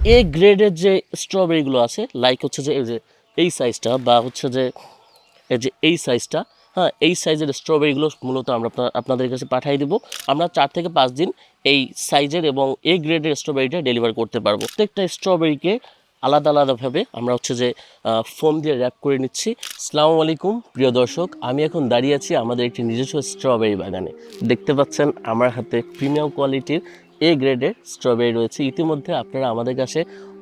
এ গ্রেডের যে স্ট্রবেরিগুলো আছে, লাইক হচ্ছে যে এই সাইজটা, বা হচ্ছে যে এই সাইজটা, হ্যাঁ, এই সাইজের স্ট্রবেরিগুলো মূলত আমরা আপনাদের কাছে পাঠিয়ে দিব। আমরা 4 থেকে 5 দিন এই সাইজের এবং এ গ্রেডের স্ট্রবেরিটা ডেলিভার করতে পারবো। প্রত্যেকটা স্ট্রবেরিকে আলাদা আলাদাভাবে আমরা হচ্ছে যে ফোম দিয়ে র্যাপ করে নিচ্ছি। আসসালামু আলাইকুম প্রিয় দর্শক, আমি এখন দাঁড়িয়ে আছি আমাদের একটি নিজস্ব স্ট্রবেরি বাগানে। দেখতে পাচ্ছেন আমার হাতে প্রিমিয়াম কোয়ালিটির এ গ্রেডের স্ট্রবেরি রয়েছে। ইতিমধ্যে আপনারা আমাদের কাছে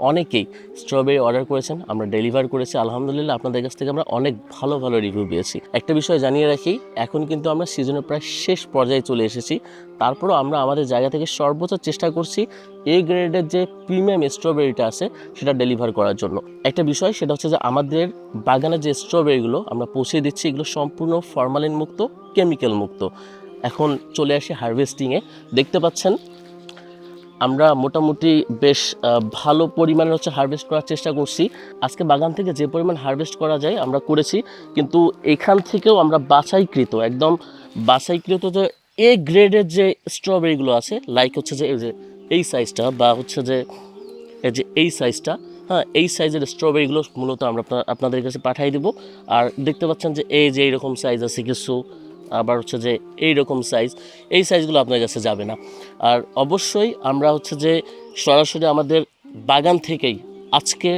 অনেকেই স্ট্রবেরি অর্ডার করেছেন, আমরা ডেলিভার করেছি। আলহামদুলিল্লাহ আপনাদের কাছ থেকে আমরা অনেক ভালো ভালো রিভিউ পেয়েছি। একটা বিষয় জানিয়ে রাখি, এখন কিন্তু আমরা সিজনের প্রায় শেষ পর্যায়ে চলে এসেছি। তারপরও আমরা আমাদের জায়গা থেকে সর্বোচ্চ চেষ্টা করছি এ গ্রেডের যে প্রিমিয়াম স্ট্রবেরিটা আছে সেটা ডেলিভার করার জন্য। একটা বিষয় সেটা হচ্ছে যে আমাদের বাগানের যে স্ট্রবেরিগুলো আমরা পৌঁছে দিচ্ছি, এগুলো সম্পূর্ণ ফরমালিন মুক্ত, কেমিক্যাল মুক্ত। এখন চলে আসি হারভেস্টিংয়ে। দেখতে পাচ্ছেন আমরা মোটামুটি বেশ ভালো পরিমাণে হারভেস্ট করার চেষ্টা করছি। আজকে বাগান থেকে যে পরিমাণ হারভেস্ট করা যায় আমরা করেছি, কিন্তু এখান থেকেও আমরা একদম বাছাইকৃত যে এ গ্রেডের যে স্ট্রবেরিগুলো আছে, লাইক হচ্ছে যে এই সাইজটা, বা হচ্ছে যে এই সাইজটা, হ্যাঁ, এই সাইজের স্ট্রবেরিগুলো মূলত আমরা আপনাদের কাছে পাঠিয়ে দিব। আর দেখতে পাচ্ছেন যে এইরকম সাইজ আছে কিছু, আবার হচ্ছে যে এইরকম সাইজ, এই সাইজগুলো আপনার কাছে যাবে না। আর অবশ্যই আমরা হচ্ছে যে সরাসরি আমাদের বাগান থেকেই আজকে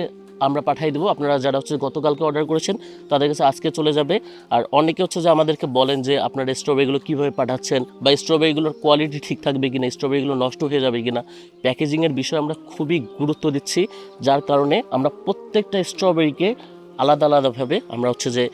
আমরা পাঠিয়ে দেবো। আপনারা যারা হচ্ছে গতকালকে অর্ডার করেছেন তাদের কাছে আজকে চলে যাবে। আর অনেকে হচ্ছে যে আমাদেরকে বলেন যে আপনারা স্ট্রবেরিগুলো কীভাবে পাঠাচ্ছেন, বা স্ট্রবেরিগুলোর কোয়ালিটি ঠিক থাকবে কিনা, স্ট্রবেরিগুলো নষ্ট হয়ে যাবে কিনা। প্যাকেজিংয়ের বিষয়ে আমরা খুবই গুরুত্ব দিচ্ছি, যার কারণে আমরা প্রত্যেকটা স্ট্রবেরিকে আলাদা আলাদাভাবে আমরা হচ্ছে যে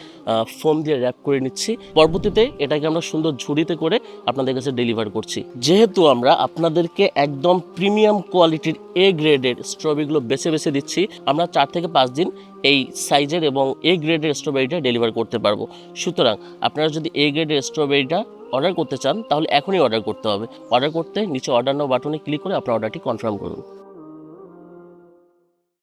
ফোম দিয়ে র্যাপ করে নিচ্ছি। পরবর্তীতে এটাকে আমরা সুন্দর ঝুড়িতে করে আপনাদের কাছে ডেলিভার করছি। যেহেতু আমরা আপনাদেরকে একদম প্রিমিয়াম কোয়ালিটির এ গ্রেডের স্ট্রবেরিগুলো বেছে বেছে দিচ্ছি, আমরা 4 থেকে 5 দিন এই সাইজের এবং এ গ্রেডের স্ট্রবেরিটা ডেলিভার করতে পারবো। সুতরাং আপনারা যদি এ গ্রেডের স্ট্রবেরিটা অর্ডার করতে চান তাহলে এখনই অর্ডার করতে হবে। অর্ডার করতে নিচে অর্ডার নাও বাটনে ক্লিক করে আপনার অর্ডারটি কনফার্ম করুন।